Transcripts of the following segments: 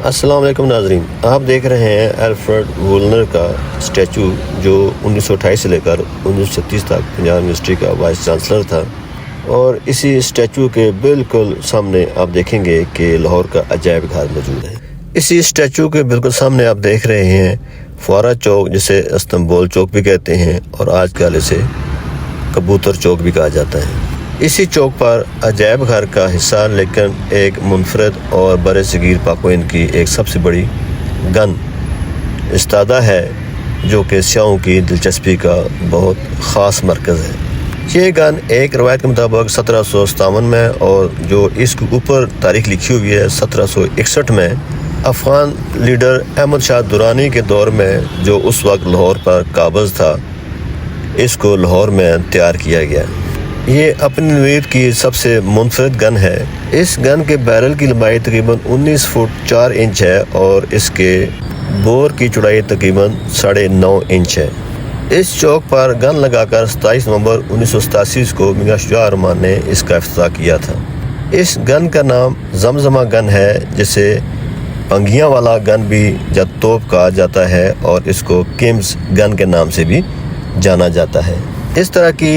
السلام علیکم ناظرین، آپ دیکھ رہے ہیں الفریڈ وولنر کا اسٹیچو جو 1928 سے لے کر 1936 تک پنجاب یونیورسٹی کا وائس چانسلر تھا، اور اسی اسٹیچو کے بالکل سامنے آپ دیکھیں گے کہ لاہور کا عجائب گھر موجود ہے۔ اسی اسٹیچو کے بالکل سامنے آپ دیکھ رہے ہیں فوارہ چوک، جسے استنبول چوک بھی کہتے ہیں اور آج کل اسے کبوتر چوک بھی کہا جاتا ہے۔ اسی چوک پر عجائب گھر کا حصہ لیکن ایک منفرد اور بر صغیر پاک و ہند کی ایک سب سے بڑی گن استادہ ہے، جو کہ سیاحوں کی دلچسپی کا بہت خاص مرکز ہے۔ یہ گن ایک روایت کے مطابق 1757 میں، اور جو اس کے اوپر تاریخ لکھی ہوئی ہے 1761 میں، افغان لیڈر احمد شاہ درانی کے دور میں، جو اس وقت لاہور پر قابض تھا، اس کو لاہور میں تیار کیا گیا۔ یہ اپنی نوعیت کی سب سے منفرد گن ہے۔ اس گن کے بیرل کی لمبائی تقریباً 19 فٹ 4 انچ ہے اور اس کے بور کی چوڑائی تقریباً 9.5 انچ ہے۔ اس چوک پر گن لگا کر 27 نومبر 1987 کو میاں شجاع الرحمن نے اس کا افتتاح کیا تھا۔ اس گن کا نام زمزمہ گن ہے، جسے پنگیاں والا گن بھی یا توپ کہا جاتا ہے، اور اس کو کمز گن کے نام سے بھی جانا جاتا ہے۔ اس طرح کی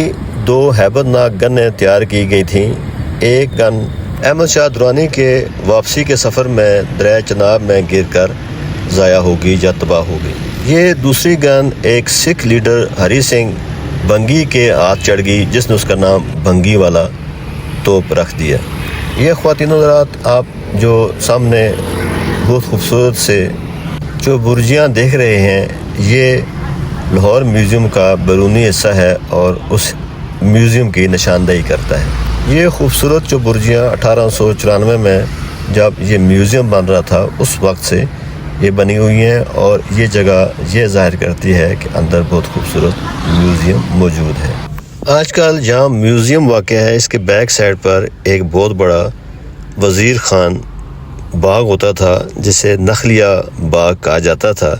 2 ہیبت ناک گنیں تیار کی گئی تھیں۔ ایک گن احمد شاہ درانی کے واپسی کے سفر میں دریائے چناب میں گر کر ضائع ہوگی یا تباہ ہوگی۔ یہ دوسری گن ایک سکھ لیڈر ہری سنگھ بھنگی کے ہاتھ چڑھ گئی، جس نے اس کا نام بھنگی والا توپ رکھ دیا۔ یہ خواتین حضرات، آپ جو سامنے بہت خوبصورت سے جو برجیاں دیکھ رہے ہیں، یہ لاہور میوزیم کا بیرونی حصہ ہے اور اس میوزیم کی نشاندہی کرتا ہے۔ یہ خوبصورت جو برجیاں 1894 میں جب یہ میوزیم بن رہا تھا، اس وقت سے یہ بنی ہوئی ہیں، اور یہ جگہ یہ ظاہر کرتی ہے کہ اندر بہت خوبصورت میوزیم موجود ہے۔ آج کل جہاں میوزیم واقع ہے، اس کے بیک سائڈ پر ایک بہت بڑا وزیر خان باغ ہوتا تھا، جسے نخلیہ باغ کہا جاتا تھا۔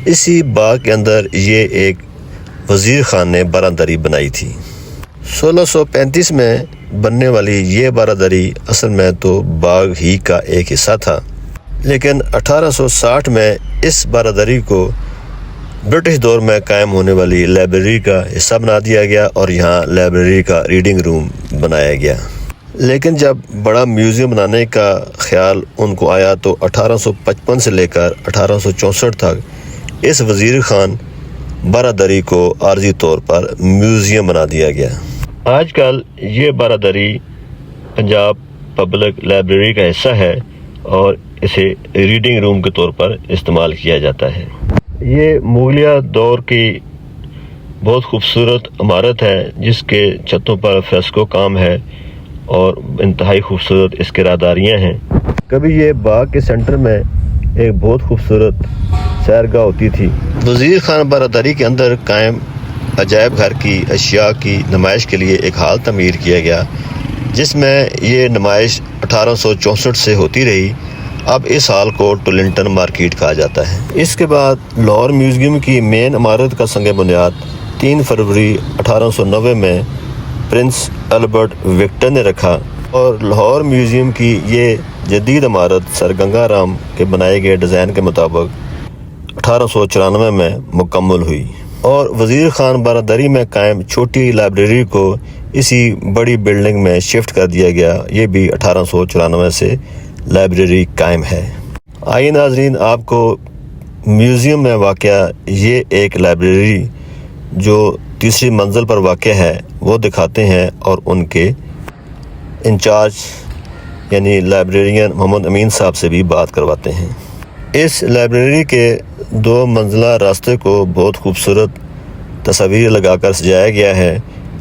اسی باغ کے اندر یہ ایک وزیر خان نے بارہ بنائی تھی۔ 1635 میں بننے والی یہ بارہ اصل میں تو باغ ہی کا ایک حصہ تھا، لیکن 1860 میں اس بارہ کو برٹش دور میں قائم ہونے والی لائبریری کا حصہ بنا دیا گیا، اور یہاں لائبریری کا ریڈنگ روم بنایا گیا۔ لیکن جب بڑا میوزیم بنانے کا خیال ان کو آیا تو 1855 سے لے کر 1864 تک اس وزیر خان بارہ دری کو عارضی طور پر میوزیم بنا دیا گیا۔ آج کل یہ بارہ دری پنجاب پبلک لائبریری کا حصہ ہے، اور اسے ریڈنگ روم کے طور پر استعمال کیا جاتا ہے۔ یہ مغلیہ دور کی بہت خوبصورت عمارت ہے، جس کے چھتوں پر فریسکو کام ہے اور انتہائی خوبصورت اس کی راہداریاں ہیں۔ کبھی یہ باغ کے سینٹر میں ایک بہت خوبصورت سیرگاہ ہوتی تھی۔ وزیر خان بارہ دری کے اندر قائم عجائب گھر کی اشیاء کی نمائش کے لیے ایک ہال تعمیر کیا گیا، جس میں یہ نمائش 1864 سے ہوتی رہی۔ اب اس ہال کو ٹولنٹن مارکیٹ کہا جاتا ہے۔ اس کے بعد لاہور میوزیم کی مین عمارت کا سنگ بنیاد 3 فروری 1890 میں پرنس البرٹ وکٹر نے رکھا، اور لاہور میوزیم کی یہ جدید عمارت سر گنگا رام کے بنائے گئے ڈیزائن کے مطابق 1894 میں مکمل ہوئی، اور وزیر خان بارہ دری میں قائم چھوٹی لائبریری کو اسی بڑی بلڈنگ میں شفٹ کر دیا گیا۔ یہ بھی 1894 سے لائبریری قائم ہے۔ آئیے ناظرین، آپ کو میوزیم میں واقع یہ ایک لائبریری جو تیسری منزل پر واقع ہے وہ دکھاتے ہیں، اور ان کے انچارج یعنی لائبریرین محمد امین صاحب سے بھی بات کرواتے ہیں۔ اس لائبریری کے 2 منزلہ راستے کو بہت خوبصورت تصاویر لگا کر سجایا گیا ہے،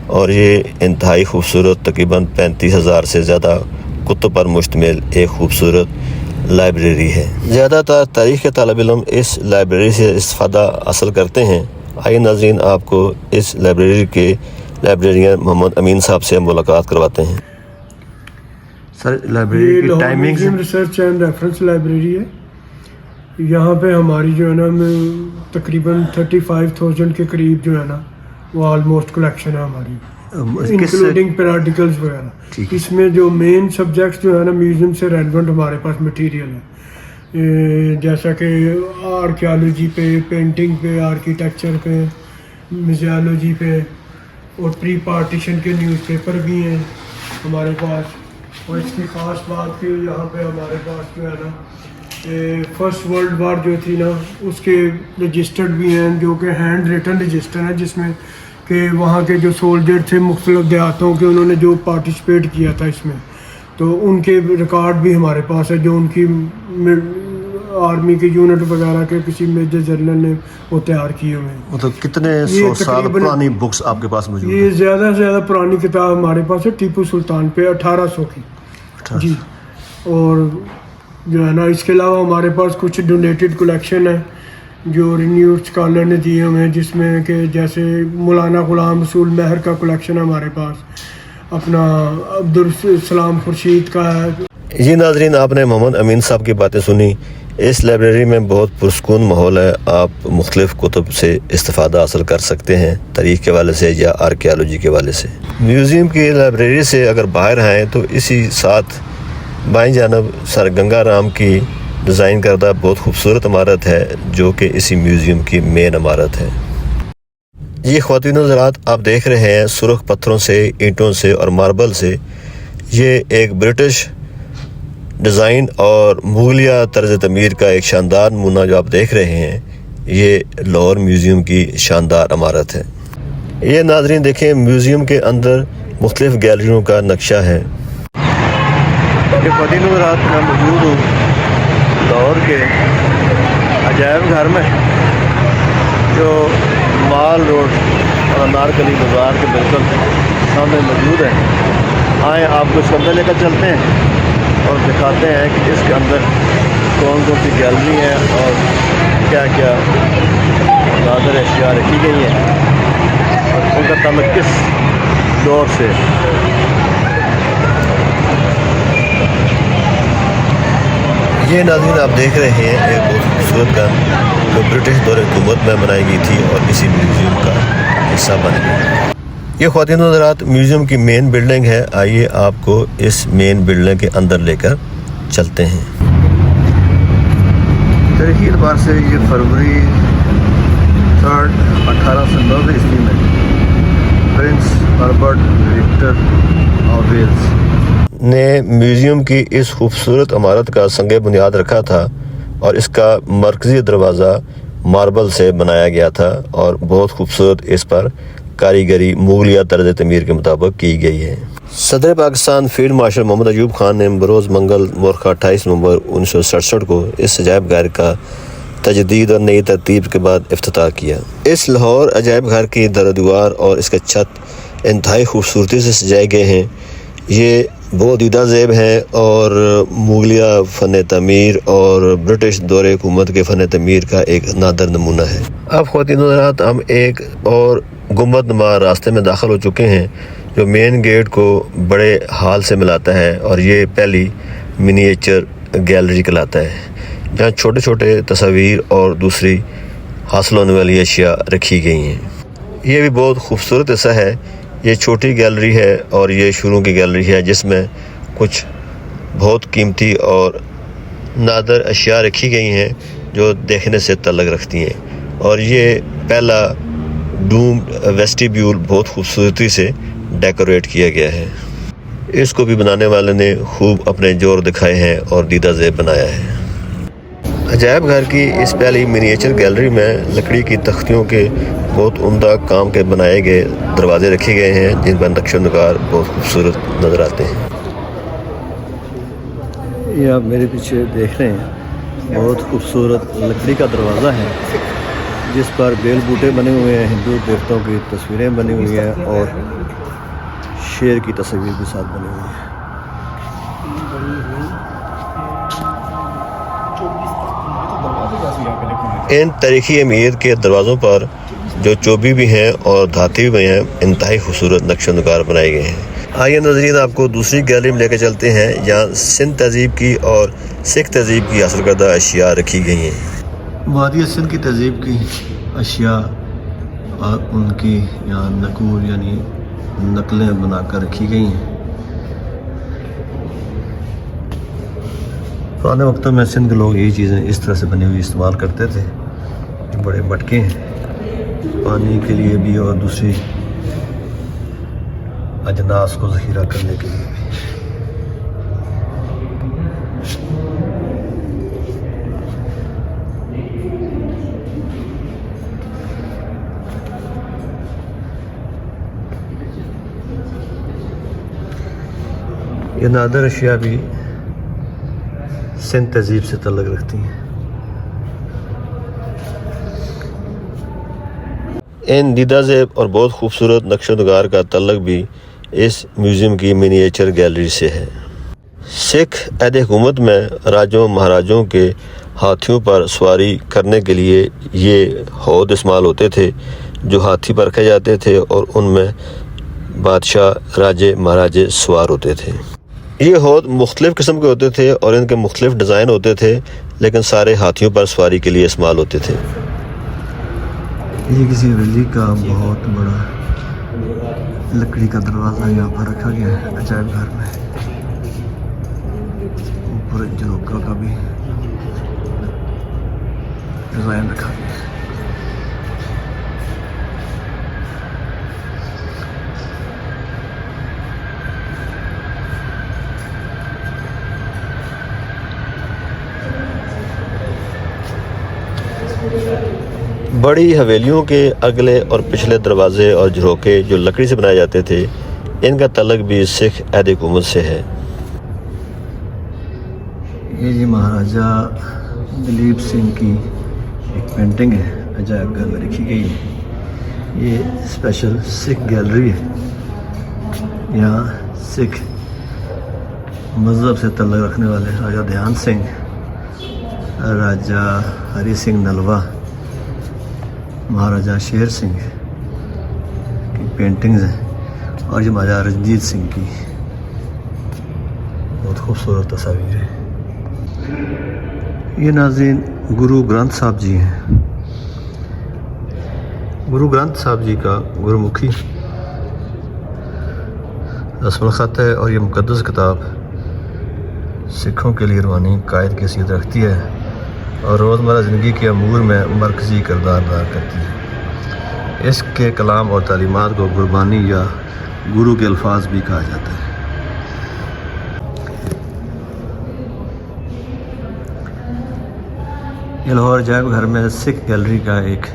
اور یہ انتہائی خوبصورت تقریباً 35,000 سے زیادہ کتب پر مشتمل ایک خوبصورت لائبریری ہے۔ زیادہ تر تاریخ کے طالب علم اس لائبریری سے استفادہ حاصل کرتے ہیں۔ آئیے ناظرین، آپ کو اس لائبریری کے لائبریرین محمد امین صاحب سے ملاقات کرواتے ہیں۔ سر، لائبریری کی timing? Research and reference library ہے۔ یہاں پہ ہماری جو ہے نا تقریباً 35,000 کے قریب جو ہے نا وہ آلموسٹ کلیکشن ہے ہماری، انکلوڈنگ پیریڈیکلز وغیرہ۔ اس میں جو مین سبجیکٹس جو ہے نا میوزیم سے ریلیونٹ ہمارے پاس مٹیریل ہے، جیسا کہ آرکیالوجی پہ، پینٹنگ پہ، آرکیٹیکچر پہ، میزیالوجی پہ، اور پری پارٹیشن کے نیوز پیپر بھی ہیں ہمارے پاس. اور اس کی خاص بات کہ یہاں پہ ہمارے پاس جو ہے نا فرسٹ ورلڈ وار جو تھی نا اس کے رجسٹرڈ بھی ہیں، جو کہ ہینڈ ریٹن رجسٹر ہیں، جس میں کہ وہاں کے جو سولجر تھے مختلف دیہاتوں کے، انہوں نے جو پارٹیسپیٹ کیا تھا اس میں، تو ان کے ریکارڈ بھی ہمارے پاس ہے، جو ان کی آرمی کے یونٹ وغیرہ کے کسی میجر جنرل نے وہ تیار کیے ہوئے ہیں. مطلب کتنے سو سال پرانی بکس آپ کے پاس موجود ہیں؟ یہ زیادہ سے زیادہ پرانی کتاب ہمارے پاس ہے ٹیپو سلطان پہ 1800 کی جی. اور جو ہے نا اس کے علاوہ ہمارے پاس کچھ ڈونیٹڈ کلیکشن ہے جو رینیوڈ اسکالر نے دیے ہوئے ہیں، جس میں کہ جیسے مولانا غلام رسول مہر کا کلیکشن ہے ہمارے پاس، اپنا عبدالسلام خورشید کا ہے. جی ناظرین، آپ نے محمد امین صاحب کی باتیں سنی. اس لائبریری میں بہت پرسکون ماحول ہے، آپ مختلف کتب سے استفادہ حاصل کر سکتے ہیں، تاریخ کے حوالے سے یا آرکیالوجی کے حوالے سے. میوزیم کی لائبریری سے اگر باہر آئیں تو اسی ساتھ بائیں جانب سر گنگا رام کی ڈیزائن کردہ بہت خوبصورت عمارت ہے، جو کہ اسی میوزیم کی مین عمارت ہے. یہ خواتین و حضرات، آپ دیکھ رہے ہیں سرخ پتھروں سے، اینٹوں سے اور ماربل سے یہ ایک برٹش ڈیزائن اور مغلیہ طرز تعمیر کا ایک شاندار نمونہ جو آپ دیکھ رہے ہیں، یہ لاہور میوزیم کی شاندار عمارت ہے. یہ ناظرین دیکھیں، میوزیم کے اندر مختلف گیلریوں کا نقشہ ہے. یہ خواتین و حضرات، میں موجود ہوں لاہور کے عجائب گھر میں، جو مال روڈ اور انارکلی بازار کے بالکل سامنے موجود ہے. آئیں آپ کو اس کے اندر لے کر چلتے ہیں اور دکھاتے ہیں کہ اس کے اندر کون کون سی گیلری ہیں اور کیا کیا نادر اشیاء رکھی گئی ہیں اور ان کا تعلق کس دور سے. یہ ناظرین آپ دیکھ رہے ہیں ایک بہت خوبصورت گن جو برٹش دور حکومت میں بنائی گئی تھی اور اسی میوزیم کا حصہ بن گئی. یہ خواتین و حضرات میوزیم کی مین بلڈنگ ہے. آئیے آپ کو اس مین بلڈنگ کے اندر لے کر چلتے ہیں. تاریخی اعتبار سے یہ فروری 3 1890 عیسوی میں prince Herbert Victor of Wales نے میوزیم کی اس خوبصورت عمارت کا سنگ بنیاد رکھا تھا، اور اس کا مرکزی دروازہ ماربل سے بنایا گیا تھا اور بہت خوبصورت اس پر کاریگری مغلیہ طرز تعمیر کے مطابق کی گئی ہے. صدر پاکستان فیلڈ مارشل محمد ایوب خان نے بروز منگل مورخہ 28 نومبر 1967 کو اس عجائب گھر کا تجدید اور نئی ترتیب کے بعد افتتاح کیا. اس لاہور عجائب گھر کی در و دیوار اور اس کے چھت انتہائی خوبصورتی سے سجائے گئے ہیں. یہ بہت دیدہ زیب ہیں اور مغلیہ فن تعمیر اور برٹش دور حکومت کے فن تعمیر کا ایک نادر نمونہ ہے. اب خواتین و حضرات، ہم ایک اور گنبد نما راستے میں داخل ہو چکے ہیں جو مین گیٹ کو بڑے ہال سے ملاتا ہے، اور یہ پہلی منییچر گیلری کہلاتا ہے، جہاں چھوٹے چھوٹے تصاویر اور دوسری حاصل ہونے والی اشیاء رکھی گئی ہیں. یہ بھی بہت خوبصورت حصہ ہے. یہ چھوٹی گیلری ہے اور یہ شروع کی گیلری ہے، جس میں کچھ بہت قیمتی اور نادر اشیاء رکھی گئی ہیں جو دیکھنے سے تعلق رکھتی ہیں. اور یہ پہلا ڈوم ویسٹیبیول بہت خوبصورتی سے ڈیکوریٹ کیا گیا ہے. اس کو بھی بنانے والے نے خوب اپنے جوہر دکھائے ہیں اور دیدہ زیب بنایا ہے. عجائب گھر کی اس پہلی منییچر گیلری میں لکڑی کی تختیوں کے بہت عمدہ کام کے بنائے گئے دروازے رکھے گئے ہیں، جن پر نقش و نگار بہت خوبصورت نظر آتے ہیں. یہ آپ میرے پیچھے دیکھ رہے ہیں بہت خوبصورت لکڑی کا دروازہ ہے، جس پر بیل بوٹے بنے ہوئے ہیں، ہندو دیوتوں کی تصویریں بنی ہوئی ہیں اور شیر کی تصویر بھی ساتھ بنی ہوئی ہے. ان تاریخی اہمیت کے دروازوں پر جو چوبی بھی ہیں اور دھاتی بھی ہیں، انتہائی خوبصورت نقش و نگار بنائے گئے ہیں. آئیے ناظرین، آپ کو دوسری گیلری میں لے کے چلتے ہیں، جہاں سندھ تہذیب کی اور سکھ تہذیب کی حاصل کردہ اشیاء رکھی گئی ہیں. وادی سندھ کی تہذیب کی اشیاء اور ان کی یہاں نقول یعنی نقلیں بنا کر رکھی گئی ہیں. پرانے وقتوں میں سندھ کے لوگ یہی چیزیں اس طرح سے بنی ہوئی استعمال کرتے تھے. بڑے مٹکے ہیں پانی کے لیے بھی اور دوسری اجناس کو ذخیرہ کرنے کے لیے بھی. یہ نادر اشیاء بھی سندھ تہذیب سے تعلق رکھتی ہیں. ان دیدہ زیب اور بہت خوبصورت نقش و نگار کا تعلق بھی اس میوزیم کی منییچر گیلری سے ہے. سکھ عہد حکومت میں راجوں مہاراجوں کے ہاتھیوں پر سواری کرنے کے لیے یہ ہود استعمال ہوتے تھے جو ہاتھی پر رکھے جاتے تھے اور ان میں بادشاہ راجے مہاراجے سوار ہوتے تھے. یہ ہود مختلف قسم کے ہوتے تھے اور ان کے مختلف ڈیزائن ہوتے تھے لیکن سارے ہاتھیوں پر سواری کے لیے استعمال ہوتے تھے. یہ کسی حویلی کا بہت بڑا لکڑی کا دروازہ یہاں پر رکھا گیا ہے عجائب گھر میں. اوپر جروکا کا بھی ڈیزائن رکھا گیا ہے. بڑی حویلیوں کے اگلے اور پچھلے دروازے اور جھروکے جو لکڑی سے بنائے جاتے تھے ان کا تعلق بھی سکھ عہد حکومت سے ہے. یہ جی مہاراجہ دلیپ سنگھ کی ایک پینٹنگ ہے عجائب گھر میں رکھی گئی ہے. یہ اسپیشل سکھ گیلری ہے. یہاں سکھ مذہب سے تعلق رکھنے والے راجہ دھیان سنگھ، راجہ ہری سنگھ نلوا، مہاراجہ شیر سنگھ کی پینٹنگز ہیں اور یہ مہاراجہ رنجیت سنگھ کی بہت خوبصورت تصاویر ہیں. یہ ناظرین گرو گرنتھ صاحب جی ہیں. گرو گرنتھ صاحب جی کا گرمکھی رسم الخط ہے اور یہ مقدس کتاب سکھوں کے لیے روحانی قائد کی حیثیت رکھتی ہے اور روزمرہ زندگی کے امور میں مرکزی کردار ادا کرتی ہے. اس کے کلام اور تعلیمات کو گربانی یا گرو کے الفاظ بھی کہا جاتا ہے. یہ لاہور عجائب گھر میں سکھ گیلری کا ایک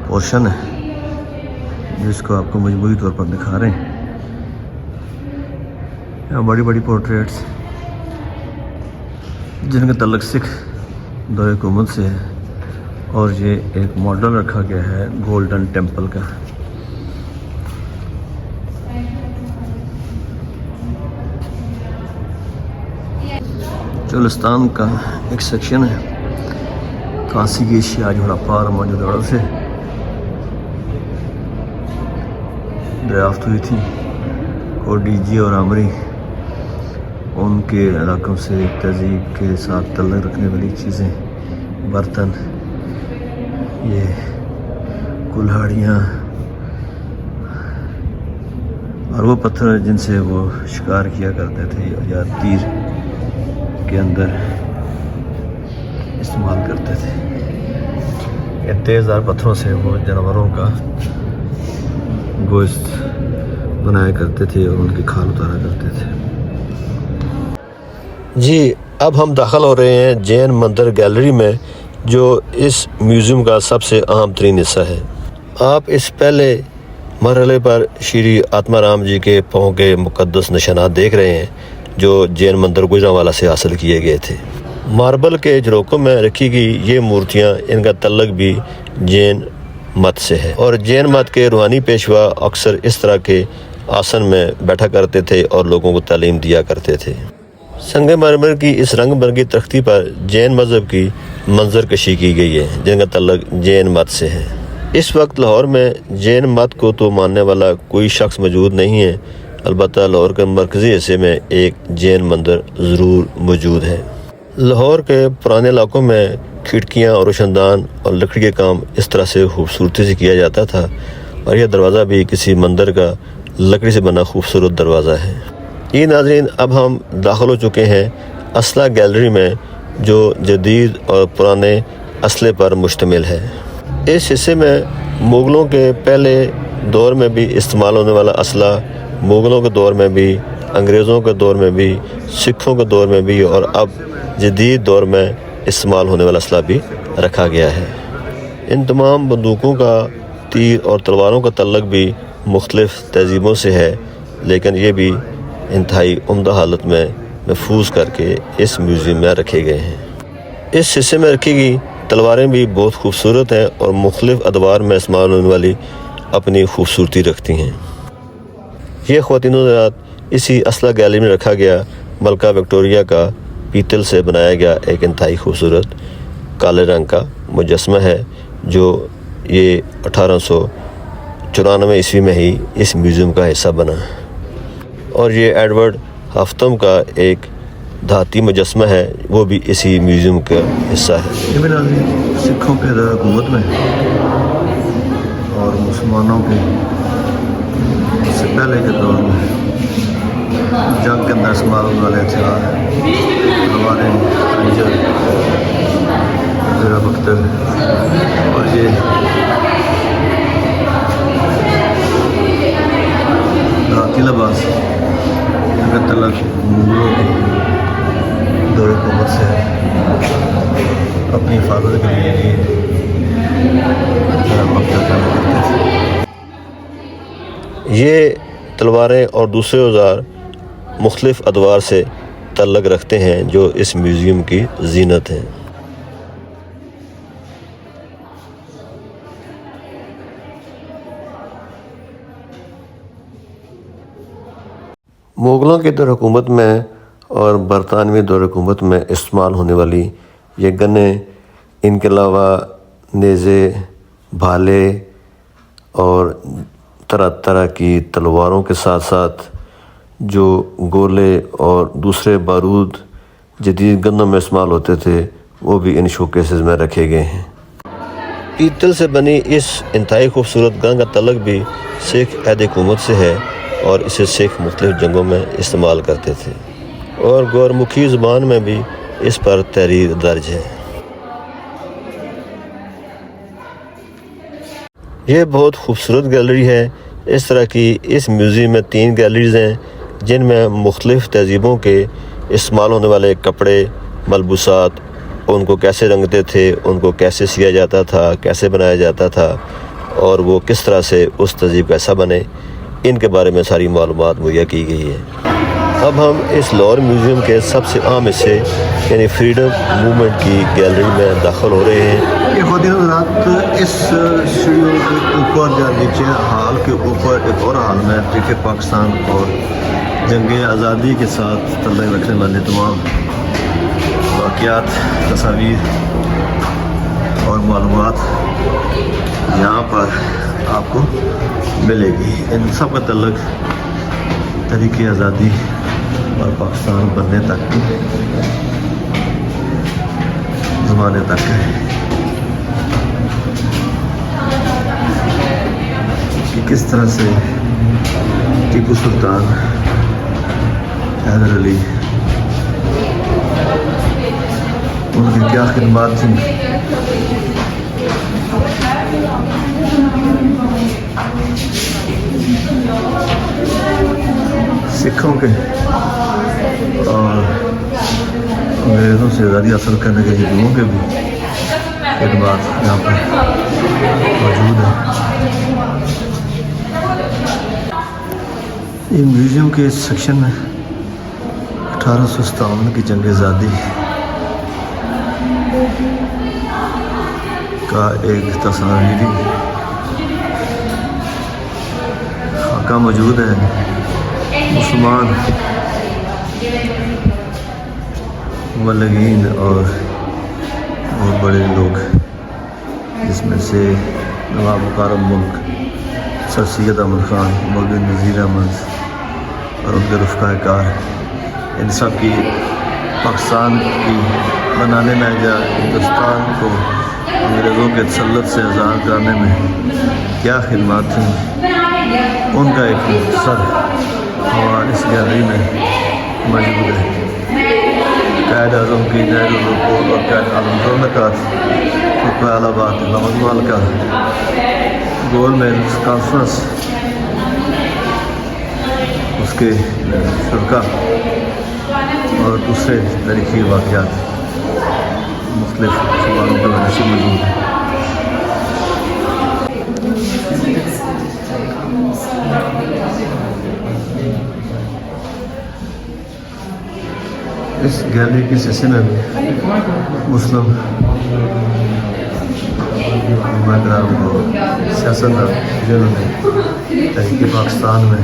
پورشن ہے جس کو آپ کو مجموعی طور پر دکھا رہے ہیں. یہاں بڑی بڑی پورٹریٹس جن کا تعلق سکھ دور حکومت سے ہے اور یہ ایک ماڈل رکھا گیا ہے گولڈن ٹیمپل کا. چولستان کا ایک سیکشن ہے. کانسی کی اشیاء جو ہڑپا اور موجودہ سے دریافت ہوئی تھی کوڈیجی اور آمری ان کے علاقوں سے تہذیب کے ساتھ تعلق رکھنے والی چیزیں، برتن، یہ کلہاڑیاں اور وہ پتھر جن سے وہ شکار کیا کرتے تھے یا تیر کے اندر استعمال کرتے تھے. یہ تیزدار پتھروں سے وہ جانوروں کا گوشت بنایا کرتے تھے اور ان کی کھال اتارا کرتے تھے. جی اب ہم داخل ہو رہے ہیں جین مندر گیلری میں جو اس میوزیم کا سب سے اہم ترین حصہ ہے. آپ اس پہلے مرحلے پر شری آتما رام جی کے پاؤں کے مقدس نشانات دیکھ رہے ہیں جو جین مندر گجرانوالا سے حاصل کیے گئے تھے. ماربل کے جھروکوں میں رکھی گئی یہ مورتیاں ان کا تعلق بھی جین مت سے ہے اور جین مت کے روحانی پیشوا اکثر اس طرح کے آسن میں بیٹھا کرتے تھے اور لوگوں کو تعلیم دیا کرتے تھے. سنگ مرمر کی اس رنگ برنگی تختی پر جین مذہب کی منظر کشی کی گئی ہے جن کا تعلق جین مت سے ہے. اس وقت لاہور میں جین مت کو تو ماننے والا کوئی شخص موجود نہیں ہے، البتہ لاہور کے مرکزی حصے میں ایک جین مندر ضرور موجود ہے. لاہور کے پرانے علاقوں میں کھڑکیاں اور روشندان اور لکڑی کے کام اس طرح سے خوبصورتی سے کیا جاتا تھا اور یہ دروازہ بھی کسی مندر کا لکڑی سے بنا خوبصورت دروازہ ہے. یہ ناظرین اب ہم داخل ہو چکے ہیں اسلحہ گیلری میں جو جدید اور پرانے اسلحے پر مشتمل ہے۔ اس حصے میں مغلوں کے پہلے دور میں بھی استعمال ہونے والا اسلحہ، مغلوں کے دور میں بھی، انگریزوں کے دور میں بھی، سکھوں کے دور میں بھی اور اب جدید دور میں استعمال ہونے والا اسلحہ بھی رکھا گیا ہے۔ ان تمام بندوقوں کا، تیر اور تلواروں کا تعلق بھی مختلف تہذیبوں سے ہے، لیکن یہ بھی انتہائی عمدہ حالت میں محفوظ کر کے اس میوزیم میں رکھے گئے ہیں۔ اس حصے میں رکھی گئی تلواریں بھی بہت خوبصورت ہیں اور مختلف ادوار میں استعمال ہونے والی اپنی خوبصورتی رکھتی ہیں۔ یہ خواتین و حضرات، اسی اسلحہ گیلری میں رکھا گیا ملکہ وکٹوریہ کا پیتل سے بنایا گیا ایک انتہائی خوبصورت کالے رنگ کا مجسمہ ہے، جو یہ 1894 عیسوی میں ہی اس میوزیم کا حصہ بنا، اور یہ ایڈورڈ ہفتم کا ایک دھاتی مجسمہ ہے، وہ بھی اسی میوزیم کا حصہ ہے۔ سکھوں کے دور حکومت میں اور مسلمانوں کے سے پہلے کے دور میں جنگ کے اندر استعمال ہونے والے ہتھیار، تلواریں، خنجر، زرہ بختر، اور یہ دھاتی لباس کا تعلق مغلوں کے دور حکومت سے اپنی حفاظت کے لیے یہ زرہ بختر پہنا کرتے تھے۔ یہ تلواریں اور دوسرے اوزار مختلف ادوار سے تعلق رکھتے ہیں جو اس میوزیم کی زینت ہیں۔ مغلوں کے دور حکومت میں اور برطانوی دور حکومت میں استعمال ہونے والی یہ گنیں، ان کے علاوہ نیزے، بھالے اور طرح طرح کی تلواروں کے ساتھ ساتھ جو گولے اور دوسرے بارود جدید گنوں میں استعمال ہوتے تھے، وہ بھی ان شوکیسز میں رکھے گئے ہیں۔ پیتل سے بنی اس انتہائی خوبصورت گن کا تعلق بھی سکھ عہد حکومت سے ہے اور اسے سکھ مختلف جنگوں میں استعمال کرتے تھے، اور گورمکھی زبان میں بھی اس پر تحریر درج ہے۔ یہ بہت خوبصورت گیلری ہے۔ اس طرح کی اس میوزیم میں 3 گیلریز ہیں جن میں مختلف تہذیبوں کے استعمال ہونے والے کپڑے، ملبوسات، ان کو کیسے رنگتے تھے، ان کو کیسے سیا جاتا تھا، کیسے بنایا جاتا تھا، اور وہ کس طرح سے اس تہذیب کا حصہ بنے، ان کے بارے میں ساری معلومات مہیا کی گئی ہے۔ اب ہم اس لاہور میوزیم کے سب سے عام حصے یعنی فریڈم موومنٹ کی گیلری میں داخل ہو رہے ہیں۔ یہ خواتین حضرات، اس سیڑھیوں کے اوپر یا نیچے ہال کے اوپر ایک اور ہال میں تاریخ پاکستان اور جنگ آزادی کے ساتھ تعلق رکھنے والے تمام واقعات، تصاویر اور معلومات یہاں پر آپ کو ملے گی۔ ان سب کا تعلق تحریک آزادی اور پاکستان بننے تک زمانے تک ہے کہ کس طرح سے ٹیپو سلطان، حیدر علی، ان کی کیا خدمات تھیں، سکھوں کے اور انگریزوں سے آزادی حاصل کرنے کے ہندوؤں کے بھی خدمات یہاں پر موجود ہیں۔ یہ میوزیم کے اس سیکشن میں 1857 کی جنگ آزادی کا ایک تصاویری خاکہ موجود ہے۔ مسلمان مبلغین اور بہت بڑے لوگ، جس میں سے نواب وقار ملک، سر سید احمد خان، مولوی نذیر احمد اور ان کے رفقائے کار، ان سب کی پاکستان کی بنانے میں یا ہندوستان کو انگریزوں کے تسلط سے آزاد کرانے میں کیا خدمات تھیں، ان کا ایک مختصر حوالہ اس گیلری میں موجود ہے۔ قائد اعظم کی نہرو رپورٹ اور قائد اعظم ذوالنکات خطبہ الہباد علامہ مالکہ گول میز کانفرنس اس کے شرکا اور دوسرے تاریخی واقعات مختلف زبانوں پر وجہ سے موجود ہیں. اس گیلری کے حصے میں بھی مسلم نمائندگان کو سیاستدان جنہوں نے تحریک پاکستان میں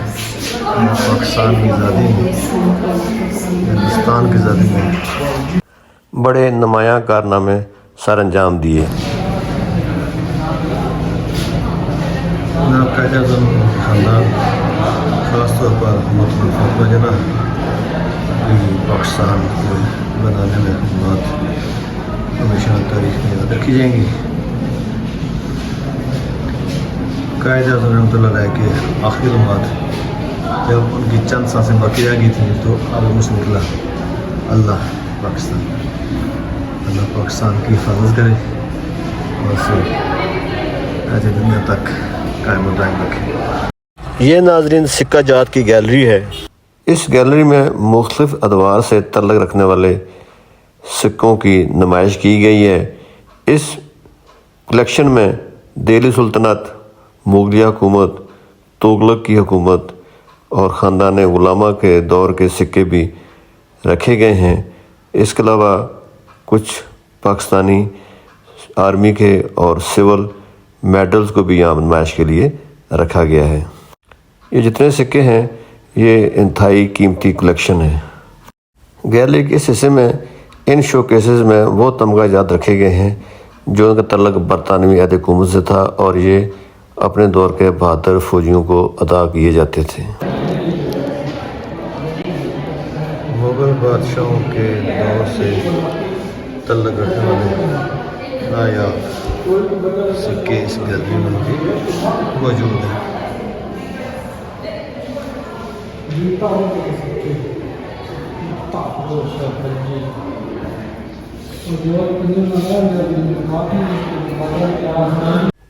پاکستان کی آزادی میں ہندوستان کی آزادی میں بڑے نمایاں کارنامے سر انجام دیے. جناب قائد اعظم خاندان خاص طور پر محترم فاطمہ جناح پاکستان کو بنانے میں بات ہمیشہ تاریخ میں یاد رکھی جائیں گی. قائد اعظم رحمۃ اللہ علیہ کے آخری لمحات جب ان کی چند سانسیں باقی رہ گئی تھیں تو اب اس نکلا اللہ پاکستان کی حفاظت کرے اور اسے ایسے دنیا تک قائم و دائم رکھے. یہ ناظرین سکہ جات کی گیلری ہے. اس گیلری میں مختلف ادوار سے تعلق رکھنے والے سکوں کی نمائش کی گئی ہے. اس کلیکشن میں دہلی سلطنت، مغلیہ حکومت، تغلق کی حکومت اور خاندان غلامہ کے دور کے سکے بھی رکھے گئے ہیں. اس کے علاوہ کچھ پاکستانی آرمی کے اور سول میڈلز کو بھی یہاں نمائش کے لیے رکھا گیا ہے. یہ جتنے سکے ہیں یہ انتہائی قیمتی کلیکشن ہے. گیلری کے اس حصے میں ان شو کیسز میں وہ تمغہ جات رکھے گئے ہیں جو ان کا تعلق برطانوی عہد حکومت سے تھا اور یہ اپنے دور کے بہادر فوجیوں کو عطا کیے جاتے تھے. مغل بادشاہوں کے دور سے تعلق رکھنے والے نایاب سکے اس گیلری میں بھی موجود ہیں.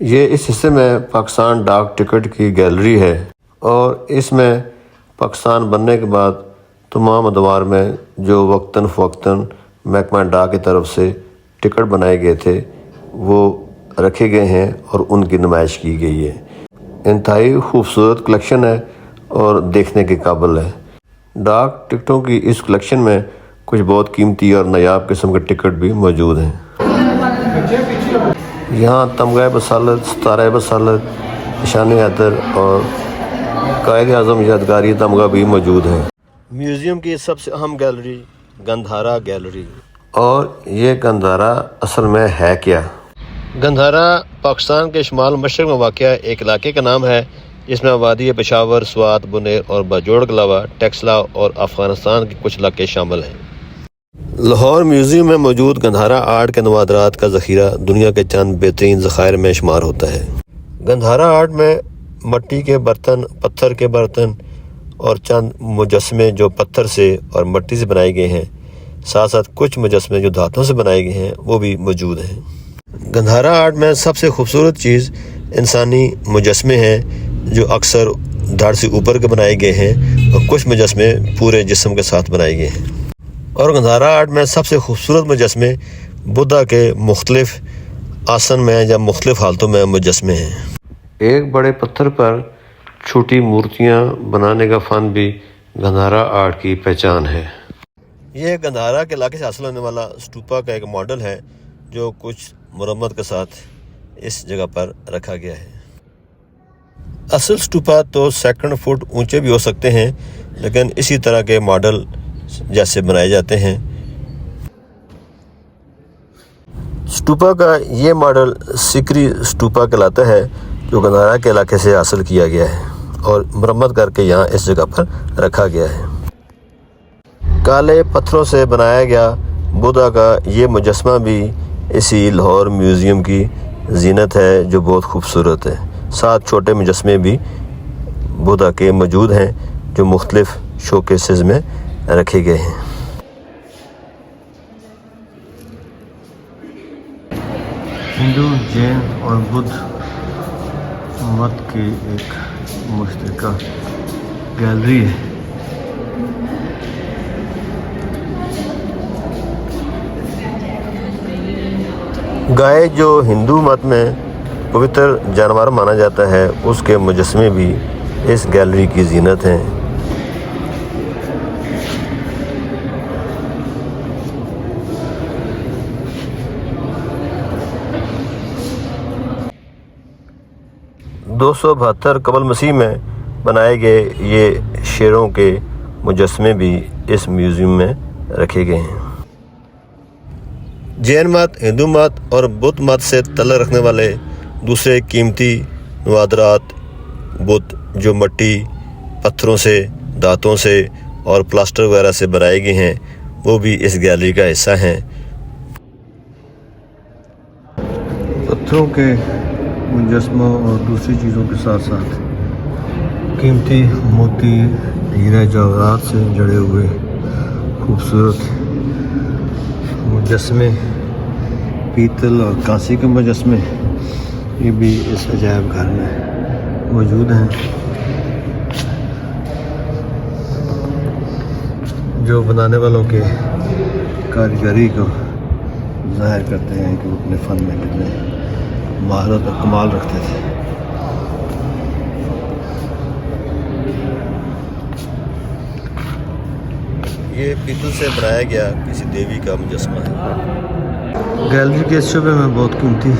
یہ اس حصے میں پاکستان ڈاک ٹکٹ کی گیلری ہے اور اس میں پاکستان بننے کے بعد تمام ادوار میں جو وقتاً فوقتاً محکمہ ڈاک کی طرف سے ٹکٹ بنائے گئے تھے وہ رکھے گئے ہیں اور ان کی نمائش کی گئی ہے. انتہائی خوبصورت کلیکشن ہے اور دیکھنے کے قابل ہے. ڈاک ٹکٹوں کی اس کلیکشن میں کچھ بہت قیمتی اور نایاب قسم کے ٹکٹ بھی موجود ہیں. یہاں تمغہ بسالت، ستارہ بسالت، نشان حیدر اور قائد اعظم یادگاری تمغہ بھی موجود ہے. میوزیم کی سب سے اہم گیلری گندھارا گیلری. اور یہ گندھارا اصل میں ہے کیا؟ گندھارا پاکستان کے شمال مشرق میں واقع ایک علاقے کا نام ہے جس میں وادی پشاور، سوات، بنیر اور باجوڑ کے علاوہ ٹیکسلا اور افغانستان کے کچھ علاقے شامل ہیں. لاہور میوزیم میں موجود گندھارا آرٹ کے نوادرات کا ذخیرہ دنیا کے چند بہترین ذخائر میں شمار ہوتا ہے. گندھارا آرٹ میں مٹی کے برتن، پتھر کے برتن اور چند مجسمے جو پتھر سے اور مٹی سے بنائے گئے ہیں، ساتھ ساتھ کچھ مجسمے جو دھاتوں سے بنائے گئے ہیں وہ بھی موجود ہیں. گندھارا آرٹ میں سب سے خوبصورت چیز انسانی مجسمے ہیں جو اکثر دھڑ سے اوپر کے بنائے گئے ہیں اور کچھ مجسمے پورے جسم کے ساتھ بنائے گئے ہیں. اور گندھارا آرٹ میں سب سے خوبصورت مجسمے بدھا کے مختلف آسن میں یا مختلف حالتوں میں مجسمے ہیں. ایک بڑے پتھر پر چھوٹی مورتیاں بنانے کا فن بھی گندھارا آرٹ کی پہچان ہے. یہ گندھارا کے علاقے سے حاصل ہونے والا اسٹوپا کا ایک ماڈل ہے جو کچھ مرمت کے ساتھ اس جگہ پر رکھا گیا ہے. اصل اسٹوپا تو 2 فٹ اونچے بھی ہو سکتے ہیں لیکن اسی طرح کے ماڈل جیسے بنائے جاتے ہیں. اسٹوپا کا یہ ماڈل سکری اسٹوپا کہلاتا ہے جو گندھارا کے علاقے سے حاصل کیا گیا ہے اور مرمت کر کے یہاں اس جگہ پر رکھا گیا ہے. کالے پتھروں سے بنایا گیا بدھا کا یہ مجسمہ بھی اسی لاہور میوزیم کی زینت ہے جو بہت خوبصورت ہے. 7 چھوٹے مجسمے بھی بدھا کے موجود ہیں جو مختلف شو کیسز میں رکھے گئے ہیں. ہندو، جین اور بدھ مت کی ایک مشترکہ گیلری ہے۔ گائے جو ہندو مت میں پوتر جانور مانا جاتا ہے، اس کے مجسمے بھی اس گیلری کی زینت ہیں۔ دو سو 72 قبل مسیح میں بنائے گئے یہ شیروں کے مجسمے بھی اس میوزیم میں رکھے گئے ہیں۔ جین مت، ہندو مت اور بدھ مت سے تعلق رکھنے والے دوسرے قیمتی نوادرات بت جو مٹی، پتھروں سے، دھاتوں سے اور پلاسٹر وغیرہ سے بنائے گئے ہیں، وہ بھی اس گیلری کا حصہ ہیں۔ پتھروں کے مجسموں اور دوسری چیزوں کے ساتھ ساتھ قیمتی موتی، ہیرے جواہرات سے جڑے ہوئے خوبصورت مجسمے، پیتل اور کانسی کے مجسمے، یہ بھی اس عجائب گھر میں موجود ہیں، جو بنانے والوں کے کاریگری کو ظاہر کرتے ہیں کہ وہ اپنے فن میں کتنے مہارت اور کمال رکھتے تھے۔ یہ پیتل سے بنایا گیا کسی دیوی کا مجسمہ ہے۔ گیلری کے اس شعبے میں بہت قیمتی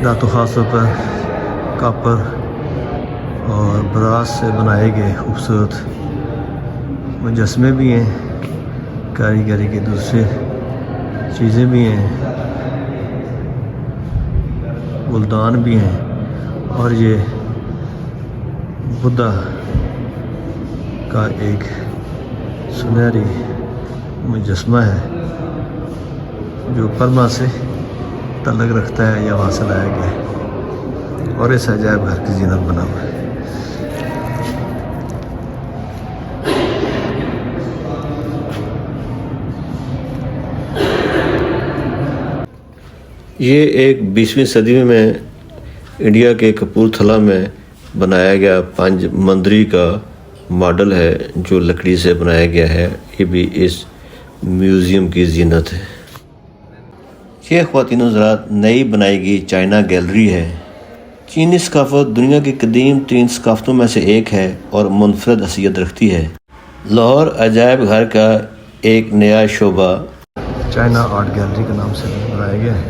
دھاتوں، خاص طور پر کاپر اور براس سے بنائے گئے خوبصورت مجسمے بھی ہیں، کاریگری کی دوسری چیزیں بھی ہیں، گلدان بھی ہیں، اور یہ بدھا کا ایک سنہری مجسمہ ہے جو برما سے تعلق رکھتا ہے یا وہاں سے لایا گیا ہے اور اس عجائب گھر کی زینت بنا ہوا ہے۔ یہ ایک 20ویں صدی میں انڈیا کے کپورتھلا میں بنایا گیا 5 مندری کا ماڈل ہے جو لکڑی سے بنایا گیا ہے، یہ بھی اس میوزیم کی زینت ہے۔ یہ خواتین حضرات نئی بنائی گئی چائنا گیلری ہے۔ چینی ثقافت دنیا کی قدیم ترین ثقافتوں میں سے ایک ہے اور منفرد حیثیت رکھتی ہے۔ لاہور عجائب گھر کا ایک نیا شعبہ چائنا آرٹ گیلری کے نام سے بنایا گیا ہے۔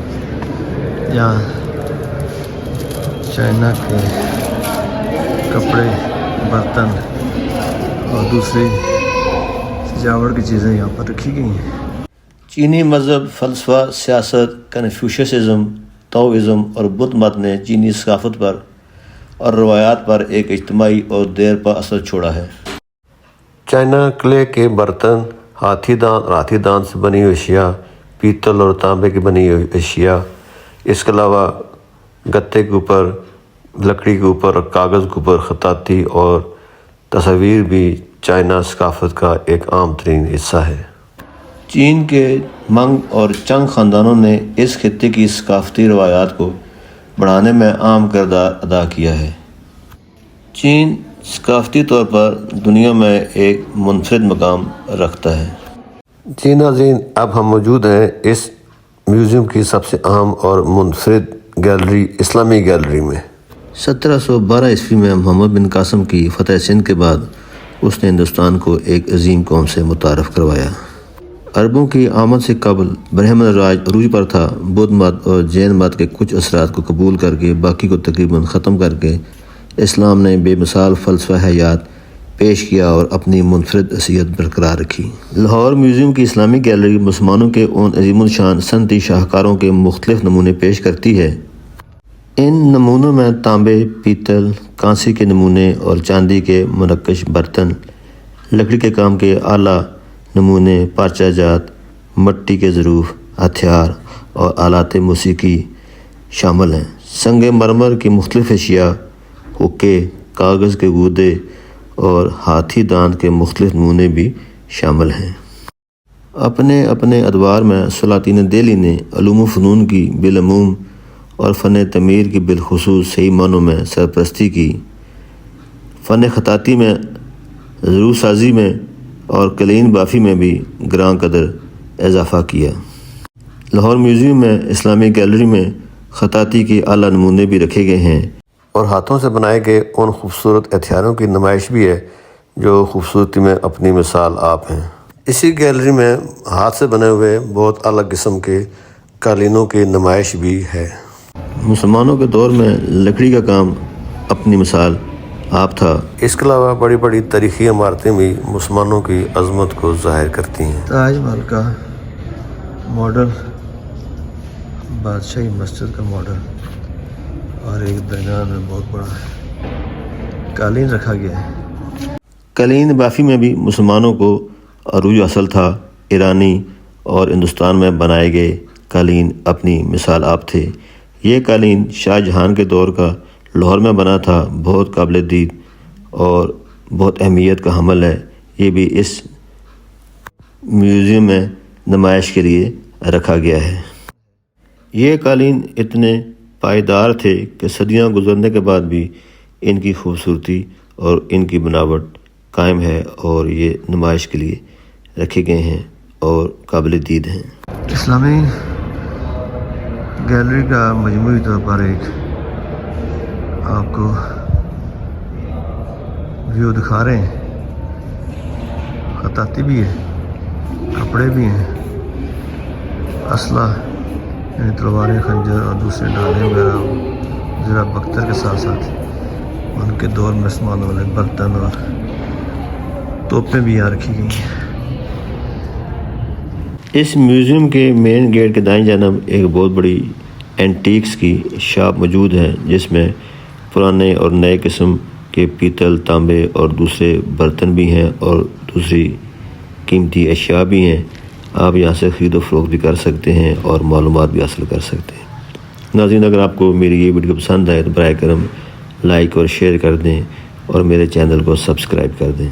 یہاں چائنا کے کپڑے، برتن اور دوسری سجاوٹ کی چیزیں یہاں پر رکھی گئی ہیں۔ چینی مذہب، فلسفہ، سیاست، کنفیوشسزم، تاؤازم اور بدھ مت نے چینی ثقافت پر اور روایات پر ایک اجتماعی اور دیر پا اثر چھوڑا ہے۔ چائنا کلے کے برتن، ہاتھی دانت سے بنی ہوئی اشیاء، پیتل اور تانبے کی بنی ہوئی اشیاء، اس کے علاوہ گتے کے اوپر، لکڑی کے اوپر اور کاغذ کے اوپر خطاطی اور تصاویر بھی چائنا ثقافت کا ایک عام ترین حصہ ہے۔ چین کے منگ اور چنگ خاندانوں نے اس خطے کی ثقافتی روایات کو بڑھانے میں اہم کردار ادا کیا ہے۔ چین ثقافتی طور پر دنیا میں ایک منفرد مقام رکھتا ہے۔ جی ناظرین، اب ہم موجود ہیں اس میوزیم کی سب سے اہم اور منفرد گیلری، اسلامی گیلری میں۔ 1712 عیسوی میں محمد بن قاسم کی فتح سندھ کے بعد اس نے ہندوستان کو ایک عظیم قوم سے متعارف کروایا۔ عربوں کی آمد سے قبل برہمن راج عروج پر تھا۔ بدھ مت اور جین مت کے کچھ اثرات کو قبول کر کے باقی کو تقریباً ختم کر کے اسلام نے بے مثال فلسفہ حیات پیش کیا اور اپنی منفرد حیثیت برقرار رکھی۔ لاہور میوزیم کی اسلامی گیلری مسلمانوں کے ان عظیم الشان صنعتی شاہکاروں کے مختلف نمونے پیش کرتی ہے۔ ان نمونوں میں تانبے، پیتل، کانسی کے نمونے اور چاندی کے منقش برتن، لکڑی کے کام کے آلہ نمونے، پارچہ جات، مٹی کے ظروف، ہتھیار اور آلات موسیقی شامل ہیں۔ سنگ مرمر کی مختلف اشیاء، حقے، کاغذ کے گودے اور ہاتھی دانت کے مختلف نمونے بھی شامل ہیں۔ اپنے ادوار میں سلاطین دہلی نے علوم و فنون کی بالعموم اور فن تعمیر کی بالخصوص صحیح معنوں میں سرپرستی کی، فن خطاطی میں، ضرور سازی میں اور کلین بافی میں بھی گراں قدر اضافہ کیا۔ لاہور میوزیم میں اسلامی گیلری میں خطاطی کے اعلیٰ نمونے بھی رکھے گئے ہیں اور ہاتھوں سے بنائے گئے ان خوبصورت ہتھیاروں کی نمائش بھی ہے جو خوبصورتی میں اپنی مثال آپ ہیں۔ اسی گیلری میں ہاتھ سے بنے ہوئے بہت الگ قسم کے قالینوں کی نمائش بھی ہے۔ مسلمانوں کے دور میں لکڑی کا کام اپنی مثال آپ تھا۔ اس کے علاوہ بڑی بڑی تاریخی عمارتیں بھی مسلمانوں کی عظمت کو ظاہر کرتی ہیں۔ تاج محل کا ماڈل، بادشاہی مسجد کا ماڈل اور ایک درگاہ میں بہت بڑا قالین رکھا گیا ہے۔ قالین بافی میں بھی مسلمانوں کو عروج حاصل تھا۔ ایرانی اور ہندوستان میں بنائے گئے قالین اپنی مثال آپ تھے۔ یہ قالین شاہ جہان کے دور کا لاہور میں بنا تھا، بہت قابل دید اور بہت اہمیت کا حامل ہے۔ یہ بھی اس میوزیم میں نمائش کے لیے رکھا گیا ہے۔ یہ قالین اتنے پائیدار تھے کہ صدیاں گزرنے کے بعد بھی ان کی خوبصورتی اور ان کی بناوٹ قائم ہے اور یہ نمائش کے لیے رکھے گئے ہیں اور قابل دید ہیں۔ اسلامی گیلری کا مجموعی طور پر ایک آپ کو ویو دکھا رہے ہیں۔ خطاطی بھی ہے، کپڑے بھی ہیں، اسلحہ یعنی تلواریں، خنجر اور دوسرے ڈالے وغیرہ زرہ بختر کے ساتھ ساتھ ان کے دور میں استعمال والے برتن اور توپیں بھی یہاں رکھی گئی ہیں۔ اس میوزیم کے مین گیٹ کے دائیں جانب ایک بہت بڑی اینٹیکس کی شاپ موجود ہے جس میں پرانے اور نئے قسم کے پیتل، تانبے اور دوسرے برتن بھی ہیں اور دوسری قیمتی اشیاء بھی ہیں۔ آپ یہاں سے خرید و فروخت بھی کر سکتے ہیں اور معلومات بھی حاصل کر سکتے ہیں۔ ناظرین، اگر آپ کو میری یہ ویڈیو پسند آئے تو براہ کرم لائک اور شیئر کر دیں اور میرے چینل کو سبسکرائب کر دیں۔